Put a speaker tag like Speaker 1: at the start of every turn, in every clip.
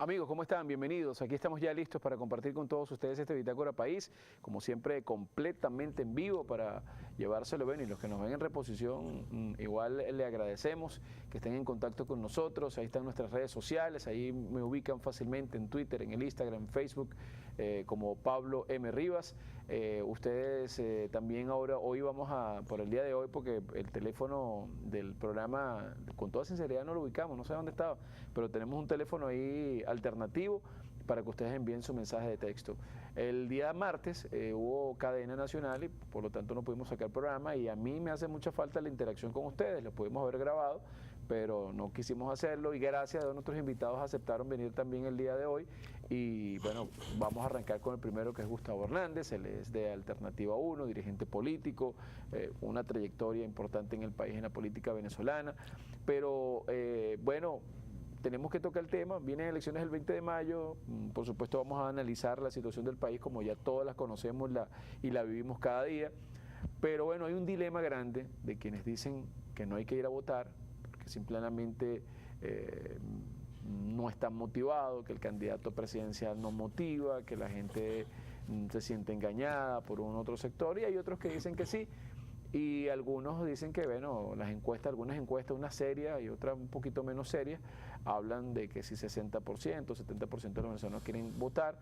Speaker 1: Amigos, ¿cómo están? Bienvenidos. Aquí estamos ya listos para compartir con todos ustedes este Bitácora País, como siempre completamente en vivo para llevárselo bien, y los que nos ven en reposición igual le agradecemos que estén en contacto con nosotros. Ahí están nuestras redes sociales, ahí me ubican fácilmente en Twitter, en el Instagram, en Facebook, como Pablo M. Rivas. Ustedes también hoy vamos a, por el día de hoy, porque el teléfono del programa, con toda sinceridad no lo ubicamos, no sé dónde estaba, pero tenemos un teléfono ahí alternativo para que ustedes envíen su mensaje de texto. El día martes hubo cadena nacional y por lo tanto no pudimos sacar programa, y a mí me hace mucha falta la interacción con ustedes. Lo pudimos haber grabado, pero no quisimos hacerlo, y gracias a nuestros invitados aceptaron venir también el día de hoy. Y bueno, vamos a arrancar con el primero, que es Gustavo Hernández. Él es de Alternativa 1, dirigente político, una trayectoria importante en el país, en la política venezolana, pero bueno, tenemos que tocar el tema. Vienen elecciones el 20 de mayo, por supuesto vamos a analizar la situación del país como ya todas las conocemos y la vivimos cada día, pero bueno, hay un dilema grande de quienes dicen que no hay que ir a votar porque simplemente no están motivados, que el candidato presidencial no motiva, que la gente se siente engañada por un otro sector, y hay otros que dicen que sí. Y algunos dicen que, bueno, las encuestas, algunas encuestas, unas serias y otras un poquito menos serias, hablan de que si 60%, 70% de los venezolanos quieren votar,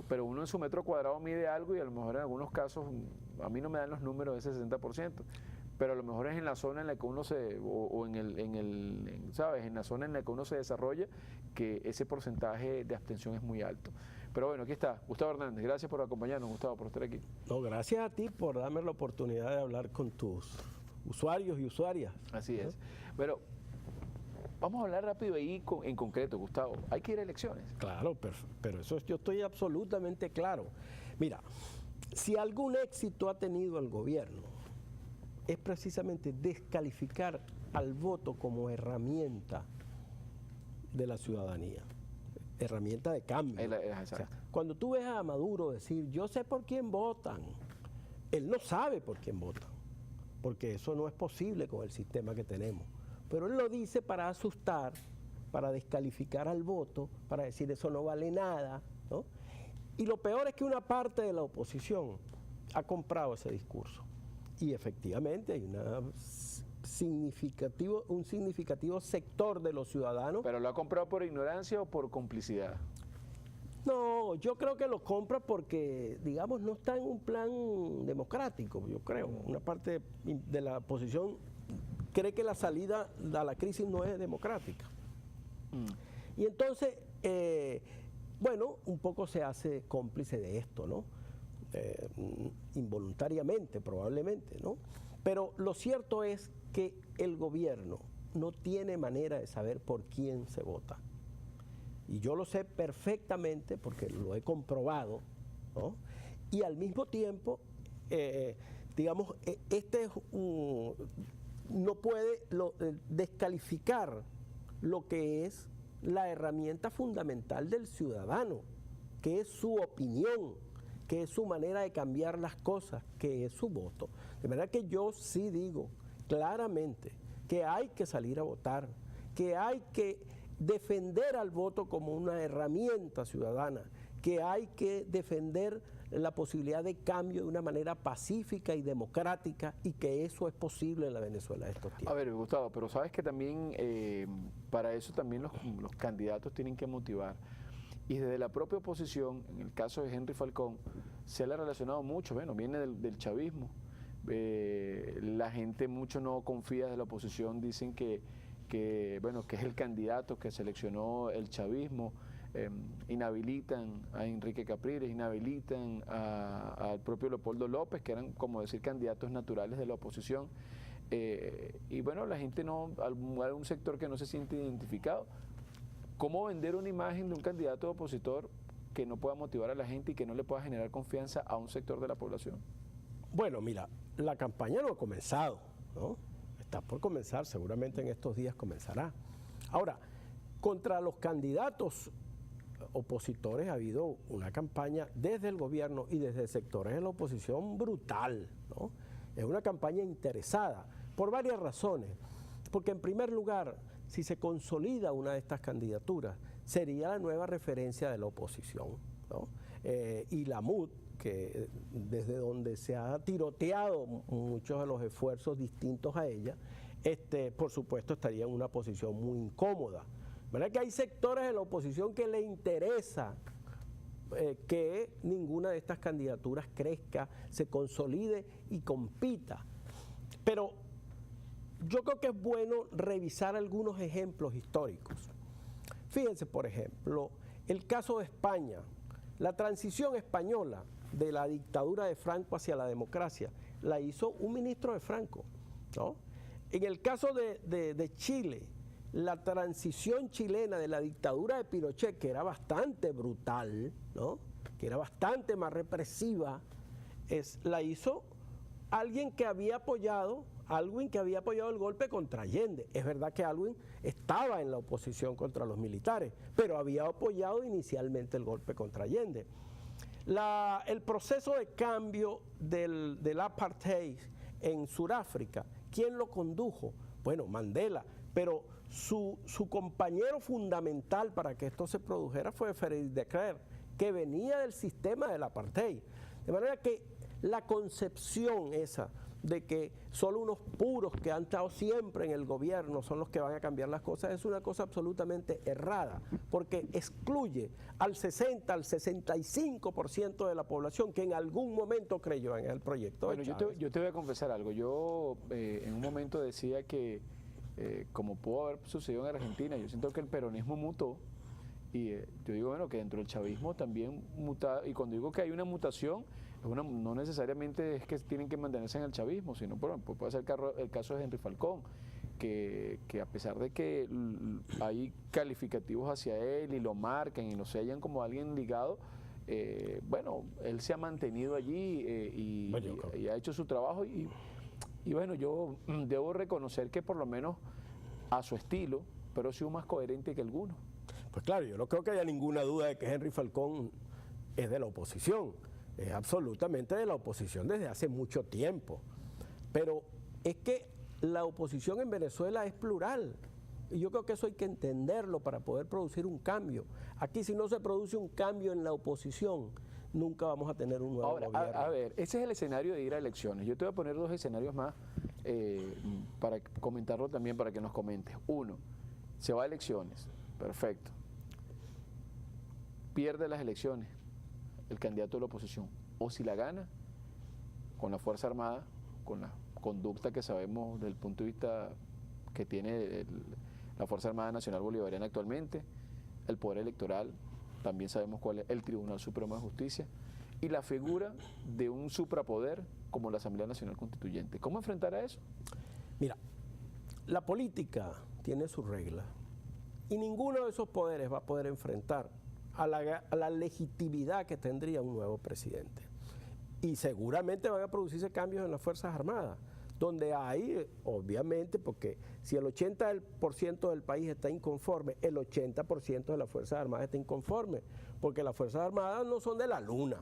Speaker 1: pero uno en su metro cuadrado mide algo, y a lo mejor en algunos casos, a mí no me dan los números de ese 60%, pero a lo mejor es en la zona en la que uno ¿sabes? En la zona en la que uno se desarrolla, que ese porcentaje de abstención es muy alto. Pero bueno, aquí está Gustavo Hernández. Gracias por acompañarnos, Gustavo, por estar aquí.
Speaker 2: No, gracias a ti por darme la oportunidad de hablar con tus usuarios y usuarias.
Speaker 1: Así es. Pero vamos a hablar rápido ahí en concreto, Gustavo. Hay que ir a elecciones.
Speaker 2: Claro, pero eso yo estoy absolutamente claro. Mira, si algún éxito ha tenido el gobierno, es precisamente descalificar al voto como herramienta de la ciudadanía, herramienta de cambio. O sea, cuando tú ves a Maduro decir, yo sé por quién votan, él no sabe por quién votan, porque eso no es posible con el sistema que tenemos. Pero él lo dice para asustar, para descalificar al voto, para decir eso no vale nada, ¿no? Y lo peor es que una parte de la oposición ha comprado ese discurso. Y efectivamente hay un significativo sector de los ciudadanos.
Speaker 1: ¿Pero lo ha comprado por ignorancia o por complicidad?
Speaker 2: No, yo creo que lo compra porque, digamos, no está en un plan democrático, yo creo. Una parte de la oposición cree que la salida a la crisis no es democrática. Y entonces, bueno, un poco se hace cómplice de esto, ¿no? Involuntariamente probablemente, ¿no? Pero lo cierto es que el gobierno no tiene manera de saber por quién se vota, y yo lo sé perfectamente porque lo he comprobado, ¿no? Y al mismo tiempo, digamos, no puede descalificar lo que es la herramienta fundamental del ciudadano, que es su opinión, que es su manera de cambiar las cosas, que es su voto. De manera que yo sí digo claramente que hay que salir a votar, que hay que defender al voto como una herramienta ciudadana, que hay que defender la posibilidad de cambio de una manera pacífica y democrática, y que eso es posible en la Venezuela de estos tiempos.
Speaker 1: A ver, Gustavo, pero sabes que también para eso también los candidatos tienen que motivar. Y desde la propia oposición, en el caso de Henry Falcón, se le ha relacionado mucho, bueno, viene del chavismo. La gente mucho no confía de la oposición, dicen bueno, que es el candidato que seleccionó el chavismo. Inhabilitan a Enrique Capriles, inhabilitan al propio Leopoldo López, que eran, como decir, candidatos naturales de la oposición. Y bueno, la gente algún sector que no se siente identificado. ¿Cómo vender una imagen de un candidato opositor que no pueda motivar a la gente y que no le pueda generar confianza a un sector de la población?
Speaker 2: Bueno, mira, la campaña no ha comenzado, ¿no? Está por comenzar, seguramente en estos días comenzará. Ahora, contra los candidatos opositores ha habido una campaña desde el gobierno y desde sectores de la oposición brutal, ¿no? Es una campaña interesada por varias razones. Porque en primer lugar, si se consolida una de estas candidaturas, sería la nueva referencia de la oposición, ¿no? Y la MUD, que desde donde se ha tiroteado muchos de los esfuerzos distintos a ella, por supuesto estaría en una posición muy incómoda. ¿Verdad que hay sectores de la oposición que le interesa que ninguna de estas candidaturas crezca, se consolide y compita? Pero yo creo que es bueno revisar algunos ejemplos históricos. Fíjense, por ejemplo, el caso de España, la transición española de la dictadura de Franco hacia la democracia, la hizo un ministro de Franco, ¿no? En el caso de Chile, la transición chilena de la dictadura de Pinochet, que era bastante brutal, ¿no? Que era bastante más represiva, la hizo alguien que había apoyado el golpe contra Allende. Es verdad que Aylwin estaba en la oposición contra los militares, pero había apoyado inicialmente el golpe contra Allende. El proceso de cambio del apartheid en Sudáfrica, ¿quién lo condujo? Bueno, Mandela, pero su compañero fundamental para que esto se produjera fue Frédéric de Klerk, que venía del sistema del apartheid. De manera que la concepción esa de que solo unos puros que han estado siempre en el gobierno son los que van a cambiar las cosas es una cosa absolutamente errada, porque excluye al 60, al 65% de la población que en algún momento creyó en el proyecto.
Speaker 1: Bueno, yo te voy a confesar algo. Yo en un momento decía que, como pudo haber sucedido en Argentina, yo siento que el peronismo mutó. Y yo digo, bueno, que dentro del chavismo también muta, y cuando digo que hay una mutación, no necesariamente es que tienen que mantenerse en el chavismo, sino puede ser el caso de Henry Falcón, que a pesar de que hay calificativos hacia él y lo marcan y lo sellan como alguien ligado, bueno, él se ha mantenido allí y ha hecho su trabajo y bueno, yo debo reconocer que por lo menos a su estilo, pero ha sido más coherente que algunos.
Speaker 2: Pues claro, yo no creo que haya ninguna duda de que Henry Falcón es de la oposición, es absolutamente de la oposición desde hace mucho tiempo. Pero es que la oposición en Venezuela es plural y yo creo que eso hay que entenderlo para poder producir un cambio. Aquí si no se produce un cambio en la oposición, nunca vamos a tener un nuevo gobierno.
Speaker 1: A ver, ese es el escenario de ir a elecciones. Yo te voy a poner dos escenarios más para comentarlo también, para que nos comentes. Uno, se va a elecciones, perfecto. Pierde las elecciones el candidato de la oposición, o si la gana, con la Fuerza Armada, con la conducta que sabemos desde el punto de vista que tiene la Fuerza Armada Nacional Bolivariana actualmente, el poder electoral, también sabemos cuál es el Tribunal Supremo de Justicia, y la figura de un suprapoder como la Asamblea Nacional Constituyente. ¿Cómo enfrentar a eso?
Speaker 2: Mira, la política tiene sus reglas y ninguno de esos poderes va a poder enfrentar a la legitimidad que tendría un nuevo presidente. Y seguramente van a producirse cambios en las Fuerzas Armadas, donde hay, obviamente, porque si el 80% del país está inconforme, el 80% de las Fuerzas Armadas está inconforme, porque las Fuerzas Armadas no son de la luna,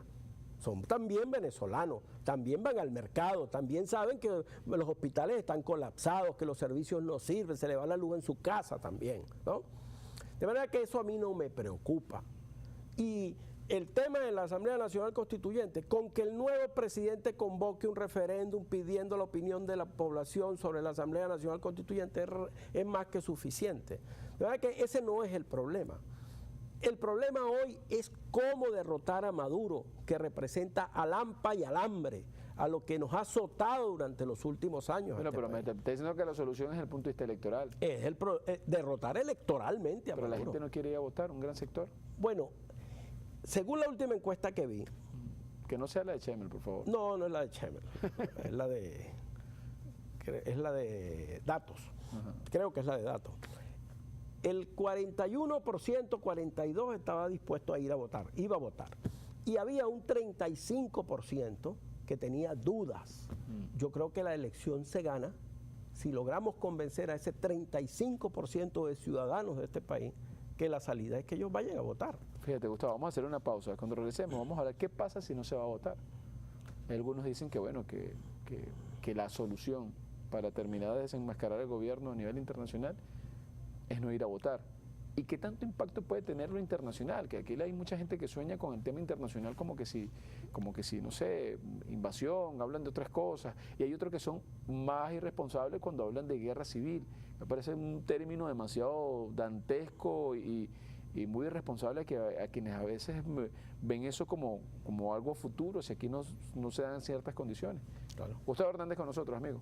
Speaker 2: son también venezolanos, también van al mercado, también saben que los hospitales están colapsados, que los servicios no sirven, se le va la luz en su casa también, ¿no? De manera que eso a mí no me preocupa. Y el tema de la Asamblea Nacional Constituyente, con que el nuevo presidente convoque un referéndum pidiendo la opinión de la población sobre la Asamblea Nacional Constituyente es más que suficiente. De verdad que ese no es el problema. El problema hoy es cómo derrotar a Maduro, que representa al hampa y al hambre, a lo que nos ha azotado durante los últimos años.
Speaker 1: Bueno, pero me está diciendo que la solución es el punto de vista electoral.
Speaker 2: Es derrotar electoralmente a Maduro.
Speaker 1: Pero la gente no quiere ir a votar, un gran sector.
Speaker 2: Bueno, según la última encuesta que vi...
Speaker 1: Que no sea la de Chemel, por favor.
Speaker 2: No, no es la de Chemel, es la de Datos. Ajá. Creo que es la de Datos. El 41%, 42% estaba dispuesto a ir a votar, iba a votar. Y había un 35% que tenía dudas. Yo creo que la elección se gana si logramos convencer a ese 35% de ciudadanos de este país que la salida es que ellos vayan a votar.
Speaker 1: Fíjate, Gustavo, vamos a hacer una pausa. Cuando regresemos vamos a ver qué pasa si no se va a votar. Algunos dicen que bueno, que la solución para terminar de desenmascarar el gobierno a nivel internacional es no ir a votar. ¿Y qué tanto impacto puede tener lo internacional? Que aquí hay mucha gente que sueña con el tema internacional como que si, no sé, invasión, hablan de otras cosas. Y hay otros que son más irresponsables cuando hablan de guerra civil. Me parece un término demasiado dantesco y muy irresponsable a quienes a veces ven eso como algo futuro si aquí no se dan ciertas condiciones.
Speaker 2: Claro.
Speaker 1: Gustavo Hernández con nosotros, amigo.